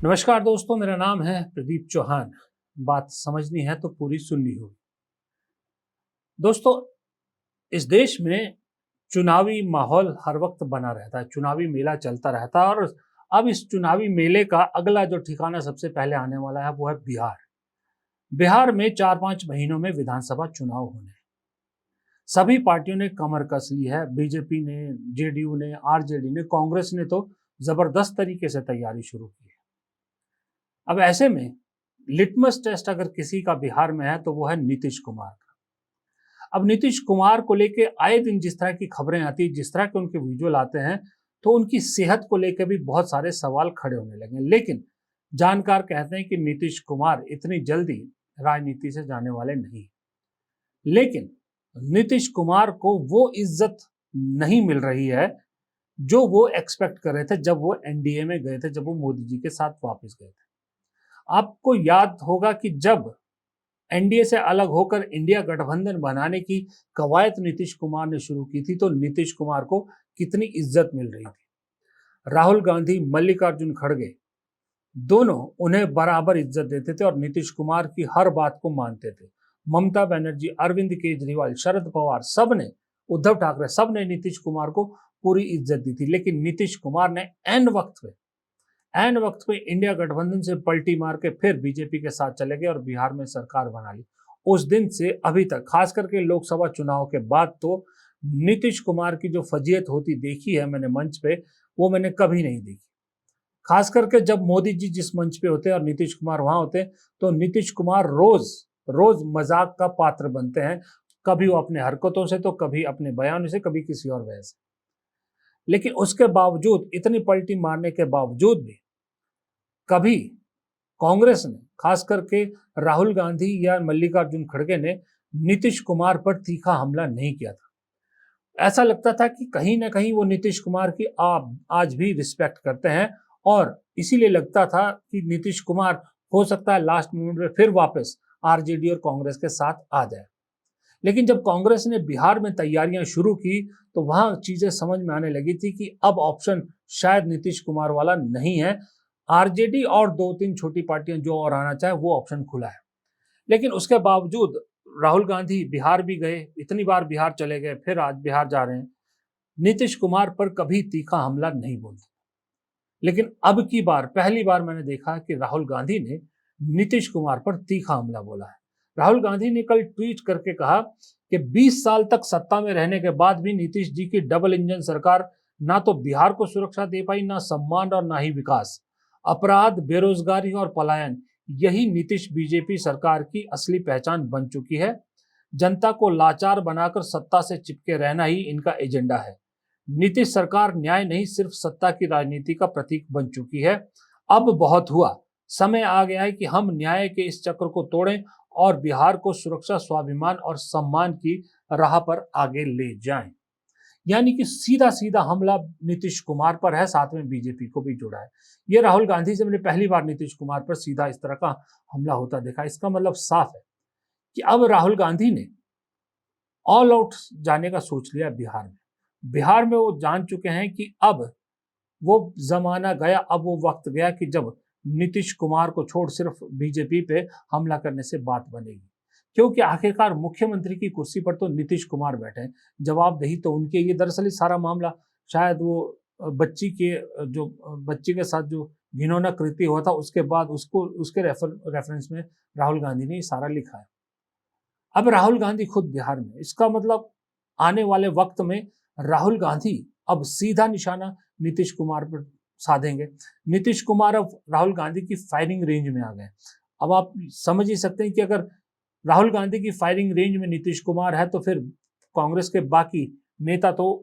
नमस्कार दोस्तों, मेरा नाम है प्रदीप चौहान। बात समझनी है तो पूरी सुननी होगी। दोस्तों, इस देश में चुनावी माहौल हर वक्त बना रहता है, चुनावी मेला चलता रहता है और अब इस चुनावी मेले का अगला जो ठिकाना सबसे पहले आने वाला है वो है बिहार। बिहार में 4-5 महीनों में विधानसभा चुनाव होने हैं। सभी पार्टियों ने कमर कस ली है। बीजेपी ने, जेडीयू ने, आरजेडी ने, कांग्रेस ने तो जबरदस्त तरीके से तैयारी शुरू की है। अब ऐसे में लिटमस टेस्ट अगर किसी का बिहार में है तो वो है नीतीश कुमार का। अब नीतीश कुमार को लेके आए दिन जिस तरह की खबरें आती है, जिस तरह के उनके विजुअल आते हैं, तो उनकी सेहत को लेकर भी बहुत सारे सवाल खड़े होने लगे। लेकिन जानकार कहते हैं कि नीतीश कुमार इतनी जल्दी राजनीति से जाने वाले नहीं। लेकिन नीतीश कुमार को वो इज्जत नहीं मिल रही है जो वो एक्सपेक्ट कर रहे थे जब वो एनडीए में गए थे, जब वो मोदी जी के साथ वापस गए थे। आपको याद होगा कि जब एनडीए से अलग होकर इंडिया गठबंधन बनाने की कवायद नीतीश कुमार ने शुरू की थी, तो नीतीश कुमार को कितनी इज्जत मिल रही थी। राहुल गांधी, मल्लिकार्जुन खड़गे दोनों उन्हें बराबर इज्जत देते थे और नीतीश कुमार की हर बात को मानते थे। ममता बनर्जी, अरविंद केजरीवाल, शरद पवार, सबने, उद्धव ठाकरे, सबने नीतीश कुमार को पूरी इज्जत दी थी। लेकिन नीतीश कुमार ने एन वक्त पे इंडिया गठबंधन से पलटी मार के फिर बीजेपी के साथ चले गए और बिहार में सरकार बना ली। उस दिन से अभी तक, खास करके लोकसभा चुनाव के बाद, तो नीतीश कुमार की जो फजीयत होती देखी है मैंने मंच पे, वो मैंने कभी नहीं देखी। खास करके जब मोदी जी जिस मंच पे होते हैं और नीतीश कुमार वहां होते हैं, तो नीतीश कुमार रोज रोज मजाक का पात्र बनते हैं। कभी वो अपने हरकतों से, तो कभी अपने बयानों से, कभी किसी और वजह से। लेकिन उसके बावजूद, इतनी पलटी मारने के बावजूद भी कभी कांग्रेस ने, खास करके राहुल गांधी या मल्लिकार्जुन खड़गे ने, नीतीश कुमार पर तीखा हमला नहीं किया था। ऐसा लगता था कि कहीं ना कहीं वो नीतीश कुमार की आज भी रिस्पेक्ट करते हैं और इसीलिए लगता था कि नीतीश कुमार हो सकता है लास्ट मोमेंट में फिर वापस आरजेडी और कांग्रेस के साथ आ जाए। लेकिन जब कांग्रेस ने बिहार में तैयारियां शुरू की, तो वहां चीजें समझ में आने लगी थी कि अब ऑप्शन शायद नीतीश कुमार वाला नहीं है। आरजेडी और 2-3 छोटी पार्टियां जो और आना चाहे, वो ऑप्शन खुला है। लेकिन उसके बावजूद राहुल गांधी बिहार भी गए, इतनी बार बिहार चले गए, फिर आज बिहार जा रहे हैं। नीतीश कुमार पर कभी तीखा हमला नहीं बोलते। लेकिन अब की बार, पहली बार मैंने देखा कि राहुल गांधी ने नीतीश कुमार पर तीखा हमला बोला है। राहुल गांधी ने कल ट्वीट करके कहा कि 20 साल तक सत्ता में रहने के बाद भी नीतीश जी की डबल इंजन सरकार ना तो बिहार को सुरक्षा दे पाई, ना सम्मान और ना ही विकास। अपराध, बेरोजगारी और पलायन, यही नीतीश बीजेपी सरकार की असली पहचान बन चुकी है। जनता को लाचार बनाकर सत्ता से चिपके रहना ही इनका एजेंडा है। नीतीश सरकार न्याय नहीं, सिर्फ सत्ता की राजनीति का प्रतीक बन चुकी है। अब बहुत हुआ, समय आ गया है कि हम न्याय के इस चक्र को तोड़ें और बिहार को सुरक्षा, स्वाभिमान और सम्मान की राह पर आगे ले जाएं। यानी कि सीधा सीधा हमला नीतीश कुमार पर है, साथ में बीजेपी को भी जुड़ा है। ये राहुल गांधी से मैंने पहली बार नीतीश कुमार पर सीधा इस तरह का हमला होता देखा। इसका मतलब साफ है कि अब राहुल गांधी ने ऑल आउट जाने का सोच लिया बिहार में। बिहार में वो जान चुके हैं कि अब वो जमाना गया, अब वो वक्त गया कि जब नीतीश कुमार को छोड़ सिर्फ बीजेपी पे हमला करने से बात बनेगी। क्योंकि आखिरकार मुख्यमंत्री की कुर्सी पर तो नीतीश कुमार बैठे हैं, जवाबदेही तो उनके। ये दरअसल सारा मामला शायद वो बच्ची के साथ जो घिनौना कृत्य हुआ था, उसके बाद उसके रेफरेंस में राहुल गांधी ने ये सारा लिखा है। अब राहुल गांधी खुद बिहार में, इसका मतलब आने वाले वक्त में राहुल गांधी अब सीधा निशाना नीतीश कुमार पर साधेंगे। नीतीश कुमार अब राहुल गांधी की फायरिंग रेंज में आ गए। अब आप समझ ही सकते हैं कि अगर राहुल गांधी की फायरिंग रेंज में नीतीश कुमार है, तो फिर कांग्रेस के बाकी नेता तो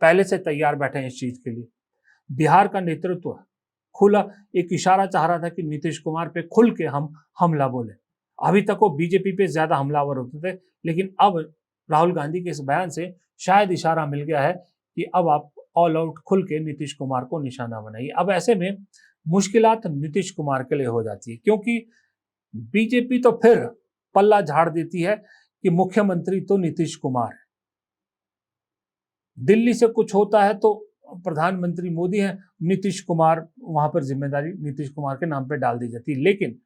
पहले से तैयार बैठे हैं इस चीज के लिए। बिहार का नेतृत्व खुला एक इशारा चाह रहा था कि नीतीश कुमार पे खुल के हम हमला बोले। अभी तक वो बीजेपी पे ज्यादा हमलावर होते थे, लेकिन अब राहुल गांधी के इस बयान से शायद इशारा मिल गया है कि अब आप ऑल आउट खुल के नीतीश कुमार को निशाना बनाइए। अब ऐसे में मुश्किलात नीतीश कुमार के लिए हो जाती है, क्योंकि बीजेपी तो फिर पल्ला झाड़ देती है कि मुख्यमंत्री तो नीतीश कुमार है। दिल्ली से कुछ होता है तो प्रधानमंत्री मोदी हैं, नीतीश कुमार, वहां पर जिम्मेदारी नीतीश कुमार के नाम पे डाल दी जाती है। लेकिन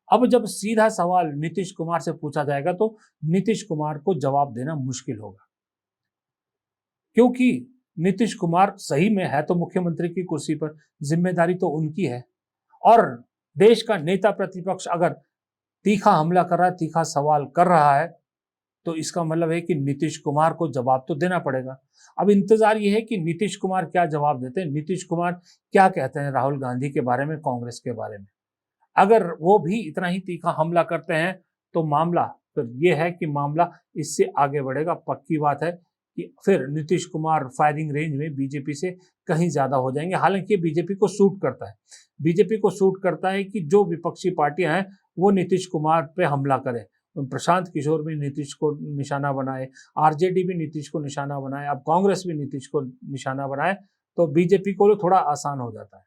अब जब सीधा सवाल नीतीश कुमार से पूछा जाएगा तो नीतीश कुमार को जवाब देना मुश्किल होगा, क्योंकि नीतीश कुमार सही में है तो मुख्यमंत्री की कुर्सी पर, जिम्मेदारी तो उनकी है। और देश का नेता प्रतिपक्ष अगर तीखा हमला कर रहा है, तीखा सवाल कर रहा है, तो इसका मतलब है कि नीतीश कुमार को जवाब तो देना पड़ेगा। अब इंतजार ये है कि नीतीश कुमार क्या जवाब देते हैं, नीतीश कुमार क्या कहते हैं राहुल गांधी के बारे में, कांग्रेस के बारे में। अगर वो भी इतना ही तीखा हमला करते हैं तो मामला फिर ये है कि मामला इससे आगे बढ़ेगा। पक्की बात है कि फिर नीतीश कुमार फायरिंग रेंज में बीजेपी से कहीं ज्यादा हो जाएंगे। हालांकि ये बीजेपी को सूट करता है, बीजेपी को सूट करता है कि जो विपक्षी पार्टियां हैं वो नीतीश कुमार पे हमला करें। प्रशांत किशोर भी नीतीश को निशाना बनाए, आरजेडी भी नीतीश को निशाना बनाए, अब कांग्रेस भी नीतीश को निशाना बनाए, तो बीजेपी को थोड़ा आसान हो जाता है।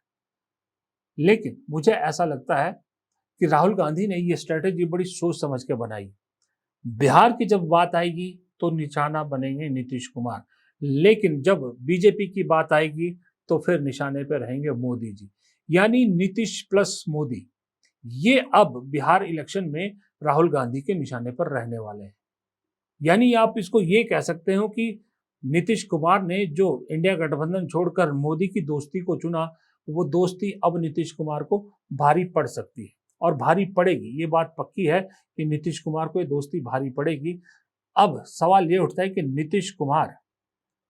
लेकिन मुझे ऐसा लगता है कि राहुल गांधी ने ये स्ट्रेटेजी बड़ी सोच समझ के बनाई। बिहार की जब बात आएगी तो निशाना बनेंगे नीतीश कुमार, लेकिन जब बीजेपी की बात आएगी तो फिर निशाने पर रहेंगे मोदी जी, यानी नीतीश प्लस मोदी। ये अब बिहार इलेक्शन में राहुल गांधी के निशाने पर रहने वाले हैं। यानी आप इसको ये कह सकते हो कि नीतीश कुमार ने जो इंडिया गठबंधन छोड़कर मोदी की दोस्ती को चुना, वो दोस्ती अब नीतीश कुमार को भारी पड़ सकती है, और भारी पड़ेगी, ये बात पक्की है कि नीतीश कुमार को ये दोस्ती भारी पड़ेगी। अब सवाल ये उठता है कि नीतीश कुमार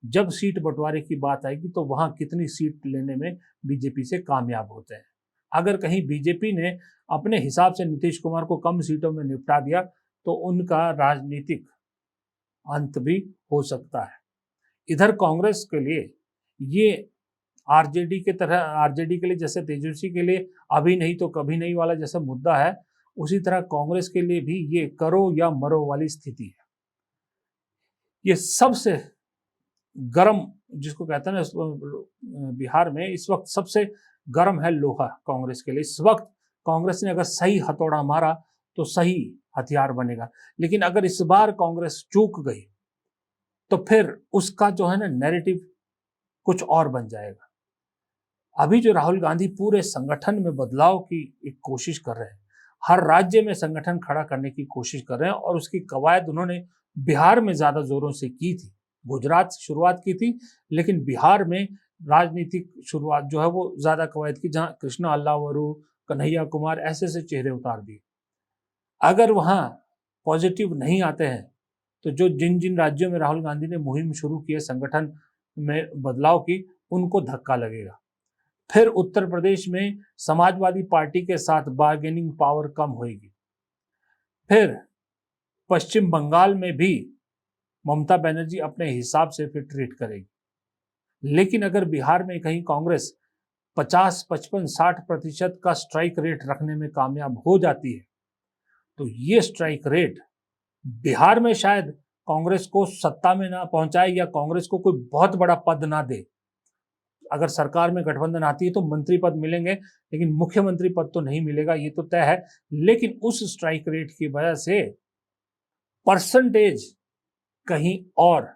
जब सीट बंटवारे की बात आएगी तो वहां कितनी सीट लेने में बीजेपी से कामयाब होते हैं। अगर कहीं बीजेपी ने अपने हिसाब से नीतीश कुमार को कम सीटों में निपटा दिया तो उनका राजनीतिक अंत भी हो सकता है। इधर कांग्रेस के लिए ये आरजेडी के तरह, आरजेडी के लिए जैसे तेजस्वी के लिए अभी नहीं तो कभी नहीं वाला जैसा मुद्दा है, उसी तरह कांग्रेस के लिए भी ये करो या मरो वाली स्थिति है। ये सबसे गर्म, जिसको कहते हैं ना बिहार में इस वक्त सबसे गर्म है लोहा कांग्रेस के लिए। इस वक्त कांग्रेस ने अगर सही हथौड़ा मारा तो सही हथियार बनेगा, लेकिन अगर इस बार कांग्रेस चूक गई तो फिर उसका जो है ना नैरेटिव कुछ और बन जाएगा। अभी जो राहुल गांधी पूरे संगठन में बदलाव की एक कोशिश कर रहे हैं, हर राज्य में संगठन खड़ा करने की कोशिश कर रहे हैं, और उसकी कवायद उन्होंने बिहार में ज्यादा जोरों से की थी। गुजरात से शुरुआत की थी, लेकिन बिहार में राजनीतिक शुरुआत जो है वो ज्यादा कवायद की, जहां कृष्णा अल्लावरू, कन्हैया कुमार ऐसे से चेहरे उतार दिए। अगर वहां पॉजिटिव नहीं आते हैं तो जो जिन जिन राज्यों में राहुल गांधी ने मुहिम शुरू की है संगठन में बदलाव की, उनको धक्का लगेगा। फिर उत्तर प्रदेश में समाजवादी पार्टी के साथ बार्गेनिंग पावर कम होगी। फिर पश्चिम बंगाल में भी ममता बनर्जी अपने हिसाब से फिर ट्रीट करेगी। लेकिन अगर बिहार में कहीं कांग्रेस 50, 55, 60% का स्ट्राइक रेट रखने में कामयाब हो जाती है तो ये स्ट्राइक रेट बिहार में शायद कांग्रेस को सत्ता में ना पहुंचाए या कांग्रेस को कोई बहुत बड़ा पद ना दे। अगर सरकार में गठबंधन आती है तो मंत्री पद मिलेंगे, लेकिन मुख्यमंत्री पद तो नहीं मिलेगा, ये तो तय है। लेकिन उस स्ट्राइक रेट की वजह से परसेंटेज कहीं और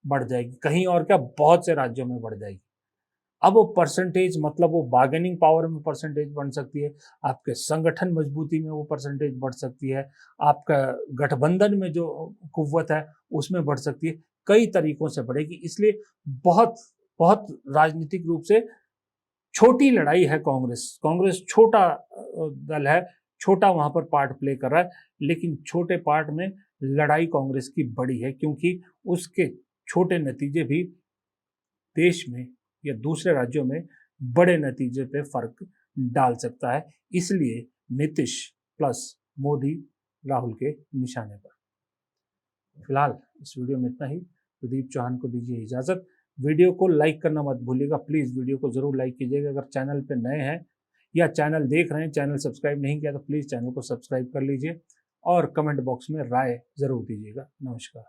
बढ़ जाएगी, कहीं और क्या बहुत से राज्यों में बढ़ जाएगी। अब वो परसेंटेज मतलब वो बार्गेनिंग पावर में परसेंटेज बढ़ सकती है, आपके संगठन मजबूती में वो परसेंटेज बढ़ सकती है, आपका गठबंधन में जो कुव्वत है उसमें बढ़ सकती है, कई तरीकों से बढ़ेगी। इसलिए बहुत बहुत राजनीतिक रूप से छोटी लड़ाई है कांग्रेस छोटा दल है, छोटा वहां पर पार्ट प्ले कर रहा है, लेकिन छोटे पार्ट में लड़ाई कांग्रेस की बड़ी है, क्योंकि उसके छोटे नतीजे भी देश में या दूसरे राज्यों में बड़े नतीजे पे फर्क डाल सकता है। इसलिए नीतीश प्लस मोदी राहुल के निशाने पर। फिलहाल इस वीडियो में इतना ही। प्रदीप चौहान को दीजिए इजाजत। वीडियो को लाइक करना मत भूलिएगा, प्लीज वीडियो को जरूर लाइक कीजिएगा। अगर चैनल पे नए हैं या चैनल देख रहे हैं, चैनल सब्सक्राइब नहीं किया तो प्लीज चैनल को सब्सक्राइब कर लीजिए, और कमेंट बॉक्स में राय जरूर दीजिएगा। नमस्कार।